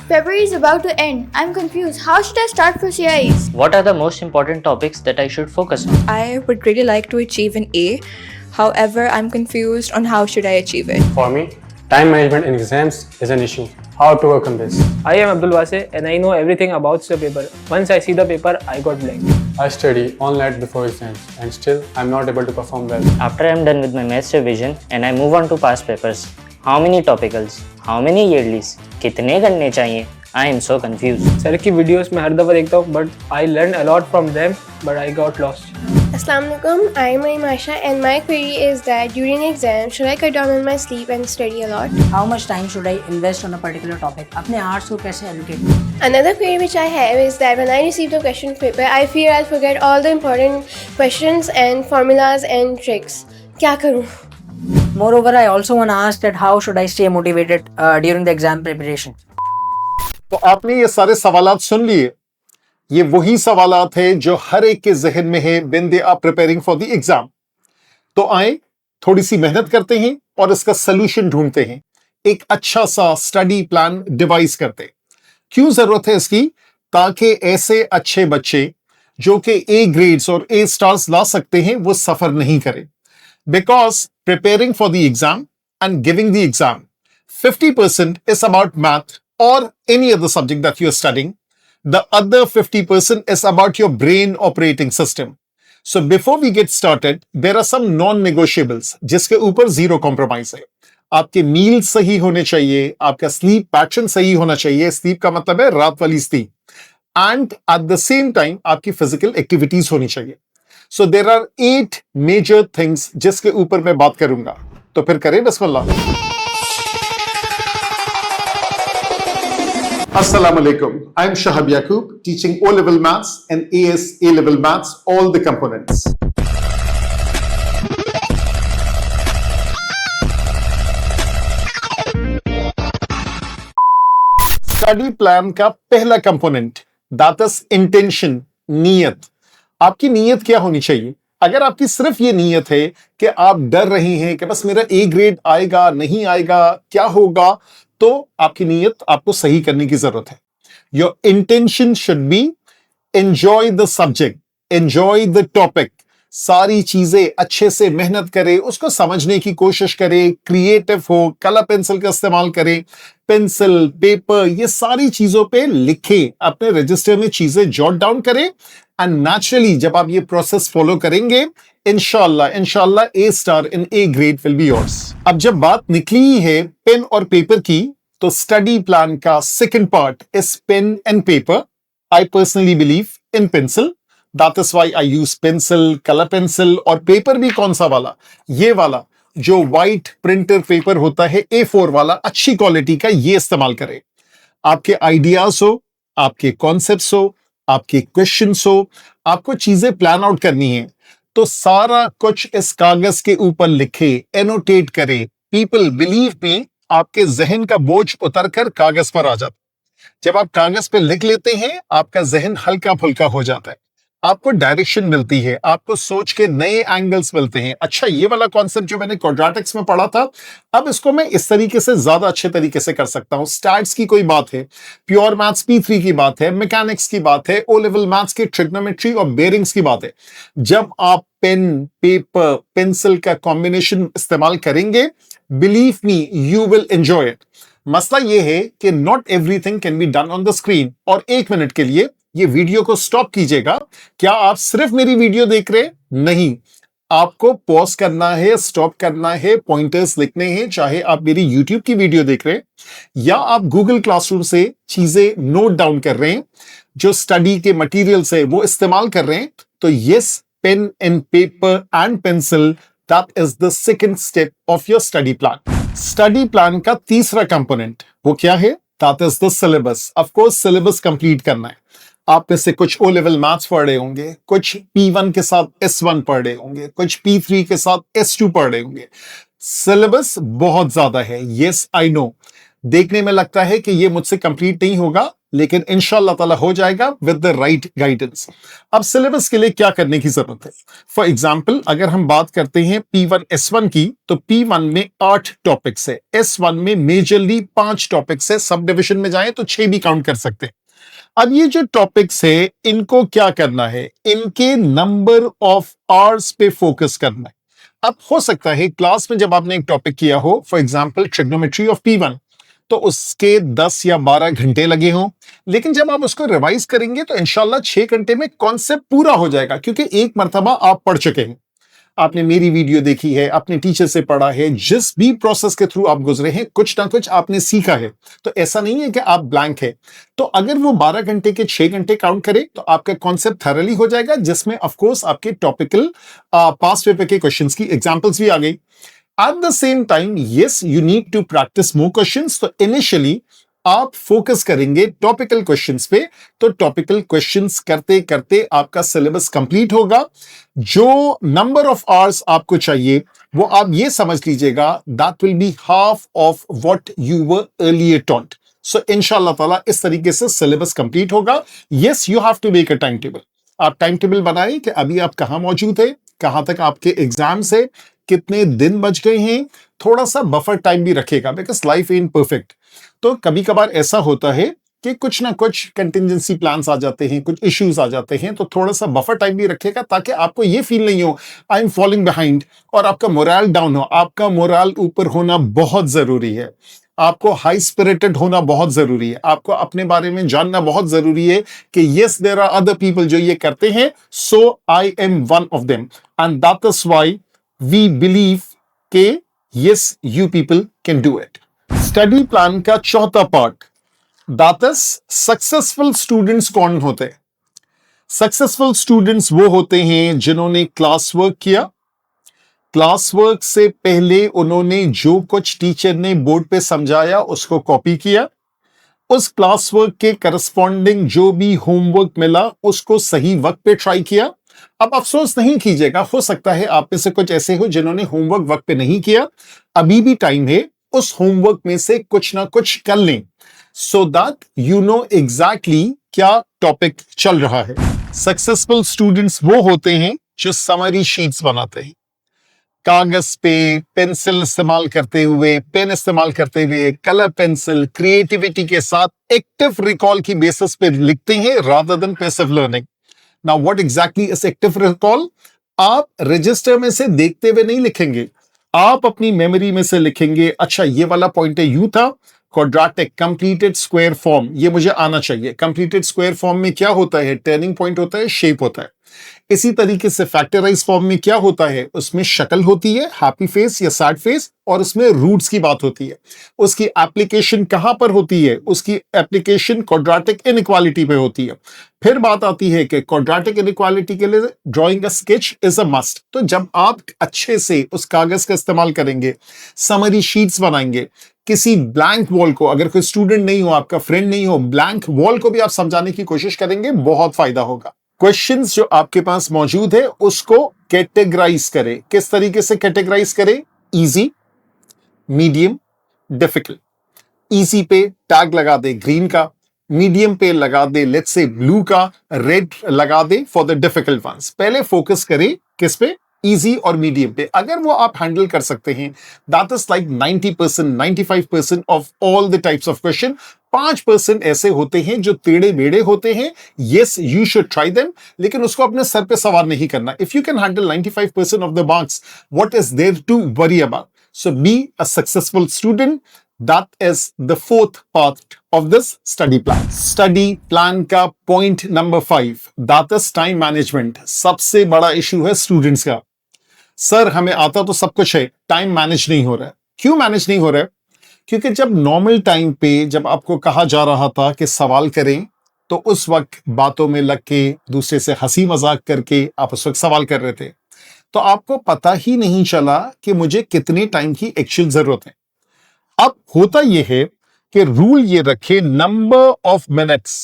February is about to end. I'm confused. How should I start for CIEs? What are the most important topics that I should focus on? I would really like to achieve an A. However, I'm confused on how should I achieve it. For me, time management in exams is an issue. How to work on this? I am Abdul Wase and I know everything about the paper. Once I see the paper, I got blank. I study all night before exams and still I'm not able to perform well. After I'm done with my maths revision and I move on to past papers, how many topicals, how many yearlies, कितने करने चाहिए? I am so confused. Sir की videos मैं हर दफ़ा देखता हूँ but I learned a lot from them but I got lost. Assalamualaikum, I'm Masha and my query is that during exams, should I cut down on my sleep and study a lot? How much time should I invest on a particular topic? अपने hours को कैसे allocate करूँ? Another query which I have is that when I receive the question paper, I fear I'll forget all the important questions and formulas and tricks. क्या करूँ? Moreover, I also want to ask that how should I stay motivated during the exam preparation? तो आपने ये सारे सवालात सुन लिए। ये वही सवालात हैं जो हर एक के जहन में है when they are preparing for the exam। तो आए थोड़ी सी मेहनत करते हैं और इसका सलूशन ढूंढते हैं, एक अच्छा सा स्टडी प्लान डिवाइस करते हैं। क्यों जरूरत है इसकी? ताकि ऐसे अच्छे बच्चे जो कि ए ग्रेड्स और ए स्टार्स ला सकते हैं वो सफर नहीं करें। Because preparing for the exam and giving the exam 50% is about math or any other subject that you're studying. The other 50% is about your brain operating system. So before we get started, there are some non-negotiables जिसके ऊपर zero compromise है। आपके मील सही होने चाहिए, आपका sleep pattern सही होना चाहिए। स्लीप का मतलब है रात वाली sleep, and at the same time आपकी फिजिकल एक्टिविटीज होनी चाहिए। So there are 8 major things जिसके ऊपर मैं बात करूंगा। तो फिर करें बिस्मिल्लाह। Assalamu alaikum. I'm Shahab Yaqub, teaching O-level maths and AS A-level maths, all the components. Study plan का पहला कंपोनेंट दैट इज इंटेंशन, नीयत। आपकी नीयत क्या होनी चाहिए? अगर आपकी सिर्फ ये नीयत है कि आप डर रहे हैं कि बस मेरा ए ग्रेड आएगा नहीं आएगा, क्या होगा, तो आपकी नीयत आपको सही करने की जरूरत है। Your intention should be enjoy the subject, enjoy the topic. सारी चीजें अच्छे से मेहनत करें, उसको समझने की कोशिश करें, क्रिएटिव हो, कलर पेंसिल का इस्तेमाल करें, पेंसिल, पेपर, ये सारी चीजों पे लिखें, अपने रजिस्टर में चीजें जॉट डाउन करें। एंड नेचुरली जब आप ये प्रोसेस फॉलो करेंगे, इंशाल्लाह A star in A grade will be yours. अब जब बात निकली ही है पेन और पेपर की, तो स्टडी प्लान का second part is pen and paper. I personally believe in pencil, that is why I use pencil, colour pencil. और पेपर भी कौन सा वाला? ये वाला जो व्हाइट प्रिंटर पेपर होता है, A4 वाला, अच्छी क्वालिटी का, ये इस्तेमाल करें। आपके आइडियाज हो, आपके कॉन्सेप्ट्स हो, आपके क्वेश्चंस हो, आपको चीजें प्लान आउट करनी है, तो सारा कुछ इस कागज के ऊपर लिखे, एनोटेट करें। पीपल बिलीव मी, आपके जहन का बोझ उतर कर कागज पर आ जाता। जब आप कागज पे लिख लेते हैं, आपका जहन हल्का फुल्का हो जाता है, आपको डायरेक्शन मिलती है, आपको सोच के नए एंगल्स मिलते हैं। अच्छा, ये वाला कॉन्सेप्ट जो मैंने क्वाड्रेटिक्स में पढ़ा था, अब इसको मैं इस तरीके से ज्यादा अच्छे तरीके से कर सकता हूं। स्टैट्स की कोई बात है, प्योर मैथ्स P3 की बात है, मैकेनिक्स की बात है, ओ लेवल मैथ्स की ट्रिग्नोमेट्री और बेरिंग्स की बात है। जब आप पेन, पेपर, पेंसिल का कॉम्बिनेशन इस्तेमाल करेंगे, believe me, you will enjoy it. मसला ये है कि not everything can be done on the screen. और 1 मिनट के लिए ये वीडियो को स्टॉप कीजिएगा। क्या आप सिर्फ मेरी वीडियो देख रहे हैं? नहीं, आपको पॉज करना है, स्टॉप करना है, पॉइंटर्स लिखने हैं। चाहे आप मेरी यूट्यूब की वीडियो देख रहे हैं या आप गूगल क्लासरूम से चीजें नोट डाउन कर रहे हैं, जो स्टडी के मटेरियल्स है वो इस्तेमाल कर रहे हैं, तो yes, pen and paper and pencil, that is the second step of your study plan. Study plan का तीसरा कंपोनेंट वो क्या है? That is the syllabus. Of course syllabus complete करना है। आप में से कुछ ओ लेवल मैथ्स पढ़ रहे होंगे, कुछ P1 के साथ S1 पढ़ रहे होंगे, कुछ P3 के साथ S2 पढ़ रहे होंगे। सिलेबस बहुत ज्यादा है, यस आई नो। देखने में लगता है कि ये मुझसे कंप्लीट नहीं होगा, लेकिन इंशाल्लाह ताला हो जाएगा विद द राइट गाइडेंस। अब सिलेबस के लिए क्या करने की जरूरत है? फॉर एग्जाम्पल अगर हम बात करते हैं P1 S1 की, तो P1 में 8 टॉपिक्स है, S1 में मेजरली 5 टॉपिक्स है, सब डिविजन में जाए तो 6 भी काउंट कर सकते हैं। अब ये जो टॉपिक्स है इनको क्या करना है, इनके नंबर ऑफ आवर्स पे फोकस करना है। अब हो सकता है क्लास में जब आपने एक टॉपिक किया हो, for example trigonometry of P1, तो उसके 10 या 12 घंटे लगे हों, लेकिन जब आप उसको रिवाइज करेंगे तो इंशाल्लाह 6 घंटे में कॉन्सेप्ट पूरा हो जाएगा, क्योंकि एक मर्तबा आप पढ़ चुके हैं, आपने मेरी वीडियो देखी है, अपने टीचर से पढ़ा है, जिस भी प्रोसेस के थ्रू आप गुजरे हैं कुछ ना कुछ आपने सीखा है। तो ऐसा नहीं है कि आप ब्लैंक है। तो अगर वो 12 घंटे के 6 घंटे काउंट करे तो आपका कॉन्सेप्ट थरली हो जाएगा, जिसमें ऑफ कोर्स आपके टॉपिकल पास पेपर के क्वेश्चंस की एग्जांपल्स भी आ गई। At the same time yes you need to practice more questions. तो इनिशियली आप फोकस करेंगे टॉपिकल क्वेश्चंस पे, तो टॉपिकल क्वेश्चंस करते करते आपका सिलेबस कंप्लीट होगा। जो नंबर ऑफ आवर्स आपको चाहिए वो आप ये समझ लीजिएगा, that will be half of what you were earlier taught. So इंशाल्लाह ताला इस तरीके से सिलेबस कंप्लीट होगा। Yes you have to make a time table. आप टाइम टेबल बनाएं कि अभी आप कहां मौजूद है, कहां तक आपके एग्जाम्स है, कितने दिन बच गए हैं। थोड़ा सा बफर टाइम भी रखेगा, बिकॉज लाइफ इज परफेक्ट। तो कभी कभार ऐसा होता है कि कुछ ना कुछ कंटिजेंसी प्लान्स आ जाते हैं, कुछ इश्यूज आ जाते हैं, तो थोड़ा सा बफर टाइम भी रखेगा ताकि आपको ये फील नहीं हो आई एम फॉलिंग बिहाइंड और आपका मोरल डाउन हो। आपका मोरल ऊपर होना बहुत जरूरी है, आपको हाई स्पिरिटेड होना बहुत जरूरी है, आपको अपने बारे में जानना बहुत जरूरी है कि yes there are other people जो ये करते हैं, so I am one of them and that is why we believe के yes you people can do it. Study plan का चौथा part, that is successful students कौन होते हैं? सक्सेसफुल स्टूडेंट्स वो होते हैं जिन्होंने क्लास वर्क किया, क्लास वर्क से पहले उन्होंने जो कुछ टीचर ने बोर्ड पे समझाया उसको कॉपी किया, उस क्लास वर्क के करस्पॉन्डिंग जो भी होमवर्क मिला उसको सही वक्त पे ट्राई किया। अब अफसोस नहीं कीजिएगा, हो सकता है आप में से कुछ ऐसे हो जिन्होंने होमवर्क वक्त पे नहीं किया, अभी भी टाइम है, उस होमवर्क में से कुछ ना कुछ कर लें, so that you know exactly क्या टॉपिक चल रहा है। सक्सेसफुल स्टूडेंट्स वो होते हैं जो समरी शीट्स बनाते हैं, कागज पे पेंसिल इस्तेमाल करते हुए, पेन इस्तेमाल करते हुए, कलर पेंसिल, क्रिएटिविटी के साथ एक्टिव रिकॉल की बेसिस पे लिखते हैं rather than passive learning. Now what exactly is active recall? आप रजिस्टर में से देखते हुए नहीं लिखेंगे, आप अपनी मेमोरी में से लिखेंगे, अच्छा ये वाला पॉइंट है, यू था, क्वाड्रेटिक, कंप्लीटेड स्क्वायर फॉर्म, ये मुझे आना चाहिए। कंप्लीटेड स्क्वायर फॉर्म में क्या होता है? टर्निंग पॉइंट होता है, शेप होता है। इसी तरीके से फैक्टराइज फॉर्म में क्या होता है? उसमें शक्ल होती है, हैप्पी फेस या सैड फेस, और उसमें रूट्स की बात होती है। उसकी एप्लीकेशन कहां पर होती है? उसकी एप्लीकेशन क्वाड्रेटिक इनइक्वालिटी पे होती है। फिर बात आती है कि क्वाड्रेटिक इनइक्वालिटी के लिए drawing a sketch is a must. तो जब आप अच्छे से उस कागज का इस्तेमाल करेंगे, समरी शीट्स बनाएंगे, किसी ब्लैंक वॉल को, अगर कोई स्टूडेंट नहीं हो, आपका फ्रेंड नहीं हो, ब्लैंक वॉल को भी आप समझाने की कोशिश करेंगे, बहुत फायदा होगा। क्वेश्चंस जो आपके पास मौजूद है उसको कैटेगराइज करें। किस तरीके से कैटेगराइज करें? Easy, medium, difficult. इजी पे टैग लगा दे ग्रीन का, मीडियम पे लगा दे लेट्स से ब्लू का, रेड लगा दे फॉर द डिफिकल्ट वंस। पहले फोकस करें किस पे? इजी और मीडियम पे। अगर वो आप हैंडल कर सकते हैं, that is like 90%, 95% of all the types of question. 5% ऐसे होते हैं जो टेढ़े मेढ़े होते हैं, yes you should try them, लेकिन उसको अपने सर पे सवार नहीं करना। If you can handle 95% of the marks, what is there to worry about? So be a successful student. That is the fourth part of this study plan. Study plan का point number 5, that is time management. सबसे बड़ा issue है students का। Sir हमें आता तो सब कुछ है, टाइम मैनेज नहीं हो रहा है। क्यों मैनेज नहीं हो रहा है? क्योंकि जब नॉर्मल टाइम पे जब आपको कहा जा रहा था कि सवाल करें, तो उस वक्त बातों में लग के, दूसरे से हंसी मजाक करके आप उस वक्त सवाल कर रहे थे, तो आपको पता ही नहीं चला कि मुझे कितने टाइम की एक्चुअल जरूरत है। अब होता यह है कि रूल ये रखे, number of minutes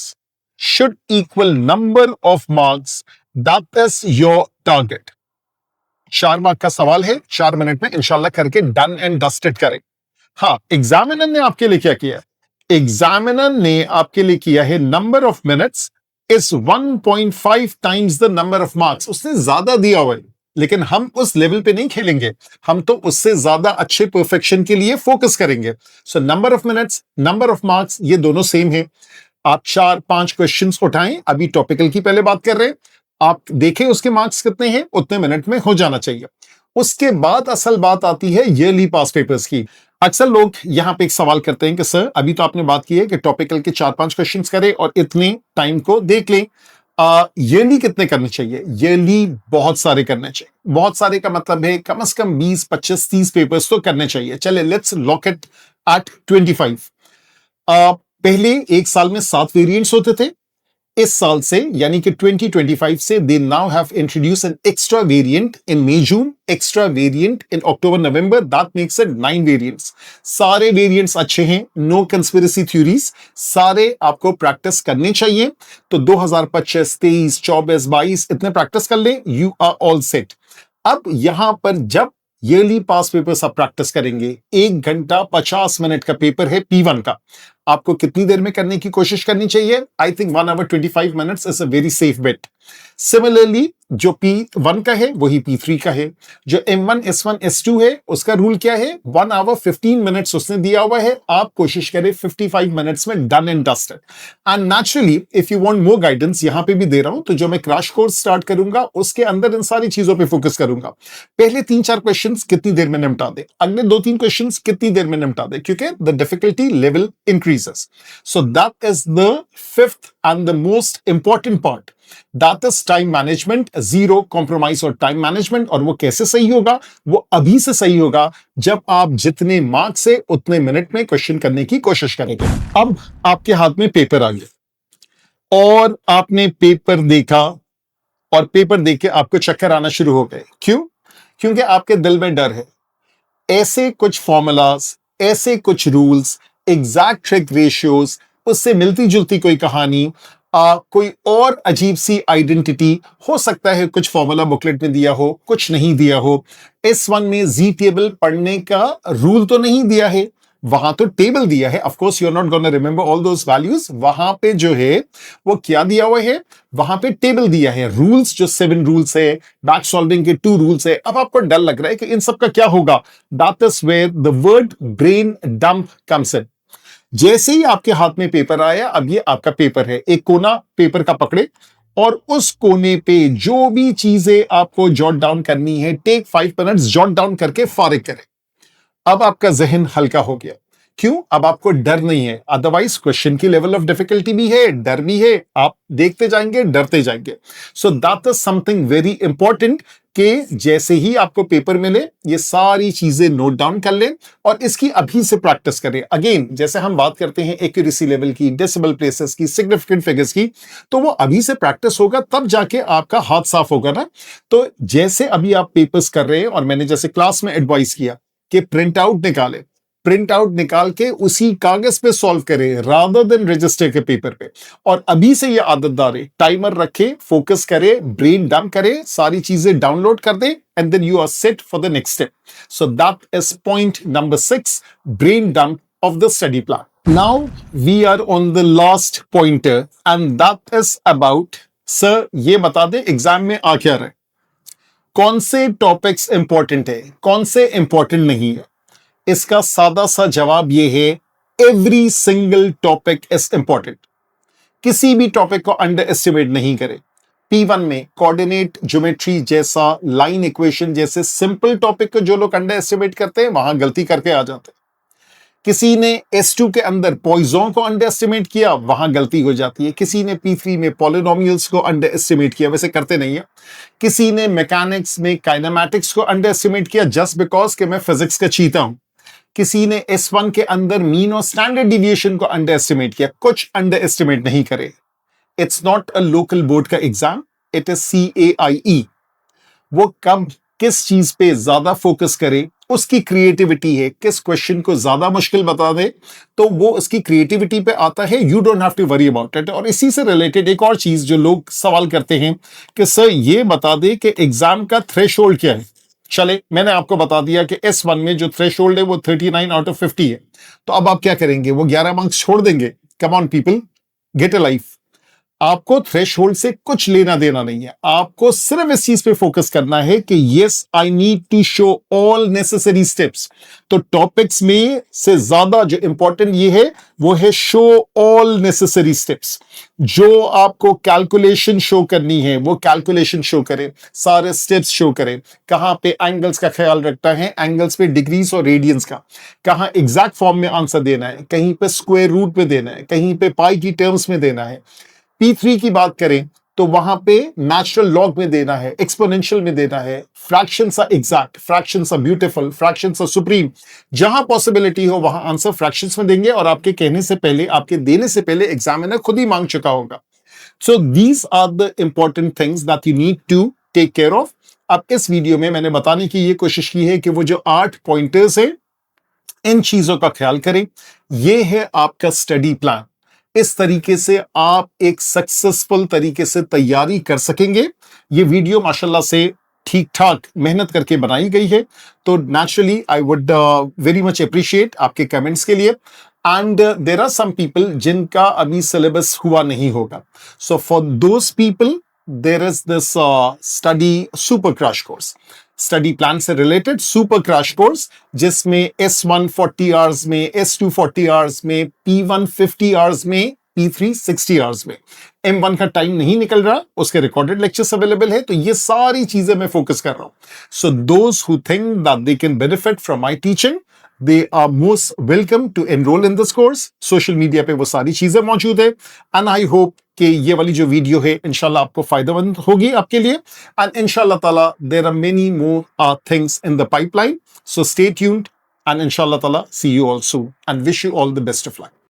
should equal number of marks, that is your target. 4 mark का सवाल है, 4 मिनट में इंशाल्लाह करके डन एंड डस्टेड करें। हाँ, एग्जामिनर ने आपके लिए क्या किया? एग्जामिनर ने आपके लिए किया है number of minutes is 1.5 times the number of marks. उसने ज्यादा दिया हुआ है, लेकिन हम उस लेवल पे नहीं खेलेंगे, हम तो उससे ज्यादा अच्छे परफेक्शन के लिए फोकस करेंगे। So number of minutes, number of marks, ये दोनों सेम है। आप 4-5 क्वेश्चंस उठाएं, अभी टॉपिकल की पहले बात कर रहे हैं, आप देखें उसके मार्क्स कितने हैं, उतने मिनट में हो जाना चाहिए। उसके बाद असल बात आती है ईयरली पास पेपर्स की। अक्सर लोग यहाँ पे एक सवाल करते हैं कि सर अभी तो आपने बात की है कि टॉपिकल के 4-5 क्वेश्चंस करें और इतने टाइम को देख लें, ईयरली कितने करने चाहिए? ईयरली बहुत सारे करने चाहिए। बहुत सारे का मतलब है कम से कम 20, 25, 30 पेपर्स तो करने चाहिए। चले लेट्स लॉक इट एट 25। पहले एक साल में 7 वेरिएंट्स होते थे। इस साल से यानी कि 2025 से they now have introduce an extra variant in May June, extra variant in October November, that makes it 9 variants. सारे वेरिएंट्स अच्छे हैं, नो कंस्पिरेसी थ्योरीज, सारे आपको प्रैक्टिस करने चाहिए। तो 2025, 23, 24, 22 इतने प्रैक्टिस कर लें, यू आर ऑल सेट। अब यहां पर जब ईयरली पास पेपर्स आप प्रैक्टिस करेंगे, 1 घंटा 50 मिनट का पेपर है P1 का, आपको कितनी देर में करने की कोशिश करनी चाहिए? I think 1 hour 25 minutes is a very safe bet. Similarly जो P1 का है वही P3 का है। जो M1, S1, S2 है उसका रूल क्या है? 1 hour 15 minutes उसने दिया हुआ है, आप कोशिश करें 55 मिनट्स में done and dusted. And naturally if you want more guidance, यहां पे भी दे रहा हूं, तो जो मैं क्रैश कोर्स स्टार्ट करूंगा उसके अंदर इन सारी चीजों पे फोकस करूंगा। पहले 3-4 क्वेश्चंस कितनी देर में निपटा दे, अगले 2-3 क्वेश्चंस कितनी देर में निपटा दे, क्योंकि the difficulty level increases. So that is the 5th and the most important part, that is time management. Zero compromise और टाइम मैनेजमेंट। और वो कैसे सही होगा? वो अभी से सही होगा जब आप जितने मार्क्स से उतने मिनट में क्वेश्चन करने की कोशिश करेंगे। अब आपके हाथ में पेपर आ गया और आपने पेपर देखा और पेपर देख के आपको चक्कर आना शुरू हो गए। क्यों? क्योंकि आपके दिल में डर है। ऐसे कुछ फॉर्मूलाज, ऐसे कुछ रूल्स, एग्जैक्ट ट्रिक रेशियोज, उससे मिलती जुलती कोई कहानी, कोई और अजीब सी आइडेंटिटी, हो सकता है कुछ फॉर्मूला बुकलेट में दिया हो, कुछ नहीं दिया हो। S1 में जी टेबल पढ़ने का रूल तो नहीं दिया है, वहां तो टेबल दिया है। Of course you are not gonna remember all those values. वहां पे जो है वो क्या दिया हुआ है? वहां पे टेबल दिया है, रूल्स जो 7 रूल्स है, बैक सॉल्विंग के 2 रूल्स है। अब आपको डर लग रहा है कि इन सब का क्या होगा? That is where the word brain dump comes in. जैसे ही आपके हाथ में पेपर आया, अब ये आपका पेपर है, एक कोना पेपर का पकड़े और उस कोने पे जो भी चीजें आपको जॉट डाउन करनी है, टेक 5 मिनट्स जॉट डाउन करके फारिग करें। अब आपका जहन हल्का हो गया। क्यों? अब आपको डर नहीं है। अदरवाइज क्वेश्चन की लेवल ऑफ डिफिकल्टी भी है, डर भी है, आप देखते जाएंगे, डरते जाएंगे। सो that is something very important कि जैसे ही आपको पेपर मिले ये सारी चीजें नोट डाउन कर लें और इसकी अभी से प्रैक्टिस करें। अगेन जैसे हम बात करते हैं एक्यूरेसी लेवल की, डेसिमल प्लेसेस की, सिग्निफिकेंट फिगर्स की, तो वो अभी से प्रैक्टिस होगा, तब जाके आपका हाथ साफ होगा ना। तो जैसे अभी आप पेपर्स कर रहे हैं और मैंने जैसे क्लास में एडवाइस किया कि प्रिंट आउट निकाले, प्रिंट आउट निकाल के उसी कागज पे सॉल्व करें रादर देन रजिस्टर के पेपर पे। और अभी से ये आदत डालें, टाइमर रखें, फोकस करें, ब्रेन डंप करें, सारी चीजें डाउनलोड कर दें and then you are set for the next step. So that is point number 6, brain dump of the study plan. Now we are on the last pointer and that is about, sir ये बता दें exam में आ क्या रहे, कौन से topics important है, कौन से इंपॉर्टेंट नहीं है। इसका सादा सा जवाब यह है, every single topic is important. किसी भी टॉपिक को अंडर एस्टिमेट नहीं करें। P1 में कोऑर्डिनेट ज्योमेट्री जैसा, लाइन इक्वेशन जैसे सिंपल टॉपिक को जो लोग अंडर एस्टिमेट करते हैं वहां गलती करके आ जाते हैं। किसी ने S2 के अंदर पॉइजन को अंडर एस्टिमेट किया, वहां गलती हो जाती है। किसी ने P3 में पॉलिनोमियल्स को अंडर एस्टिमेट किया, वैसे करते नहीं है। किसी ने मैकेनिक्स में काइनेमैटिक्स को अंडर एस्टिमेट किया जस्ट बिकॉज कि मैं फिजिक्स का चीता हूं। किसी ने S1 के अंदर मीन और स्टैंडर्ड डिविएशन को अंडर एस्टिमेट किया। कुछ अंडर एस्टिमेट नहीं करे। It's not a local board का एग्जाम, इट इज CAIE। वो कब किस चीज पे ज्यादा फोकस करे, उसकी क्रिएटिविटी है, किस क्वेश्चन को ज्यादा मुश्किल बता दे तो वो उसकी क्रिएटिविटी पे आता है। You don't have to worry about it. और इसी से रिलेटेड एक और चीज जो लोग सवाल करते हैं कि सर ये बता दे कि एग्जाम का थ्रेशोल्ड क्या है। चले, मैंने आपको बता दिया कि S1 में जो थ्रेशोल्ड है वो 39 आउट ऑफ 50 है, तो अब आप क्या करेंगे? वो 11 मार्क्स छोड़ देंगे? Come on people, get a life. आपको थ्रेशोल्ड से कुछ लेना देना नहीं है, आपको सिर्फ इस चीज पे फोकस करना है कि yes I need to show all necessary steps. तो टॉपिक्स में से ज्यादा जो इंपॉर्टेंट ये है वो है शो ऑल नेसेसरी स्टेप्स। जो आपको कैलकुलेशन शो करनी है वो कैलकुलेशन शो करें, सारे स्टेप्स शो करें। कहां पे एंगल्स का ख्याल रखना है, एंगल्स पे डिग्रीज और रेडियंस का, कहां एग्जैक्ट फॉर्म में आंसर देना है, कहीं पे स्क्वायर रूट में देना है, कहीं पे पाई की टर्म्स में देना है। P3 की बात करें तो वहां पे नेचुरल लॉग में देना है, एक्सपोनेंशियल में देना है, fractions are exact, fractions are beautiful, fractions are supreme. जहां पॉसिबिलिटी हो वहां आंसर फ्रैक्शंस में देंगे और आपके कहने से पहले, आपके देने से पहले एग्जामिनर खुद ही मांग चुका होगा। So these are the important things that you need to take care of. अब इस वीडियो में मैंने बताने की ये कोशिश की है कि वो जो 8 पॉइंटर्स हैं, इन चीजों का ख्याल करें। ये है आपका स्टडी प्लान। इस तरीके से आप एक सक्सेसफुल तरीके से तैयारी कर सकेंगे। ये वीडियो माशाल्लाह से ठीक ठाक मेहनत करके बनाई गई है, तो naturally I would very much appreciate आपके कमेंट्स के लिए। And there are some people जिनका अभी सिलेबस हुआ नहीं होगा, so for those people there is this study super crash course, study plan से रिलेटेड सुपर क्रैश कोर्स, जिसमें S1 40 आवर्स में, S2 40 आवर्स में, P1 50 आवर्स में, P3 60 आवर्स में। M1 का टाइम नहीं निकल रहा, उसके रिकॉर्डेड लेक्चर्स अवेलेबल है, तो ये सारी चीजें मैं फोकस कर रहा हूं। So those who think that they can benefit from my teaching, they are most welcome to enroll in this course. Social media पे वो सारी चीजें मौजूद है, एंड आई होप कि ये वाली जो वीडियो है इंशाल्लाह आपको फायदेमंद होगी आपके लिए, एंड इंशाल्लाह ताला there are many more things in the pipeline, so stay tuned, and इंशाल्लाह ताला see you all soon and wish you all the best of luck.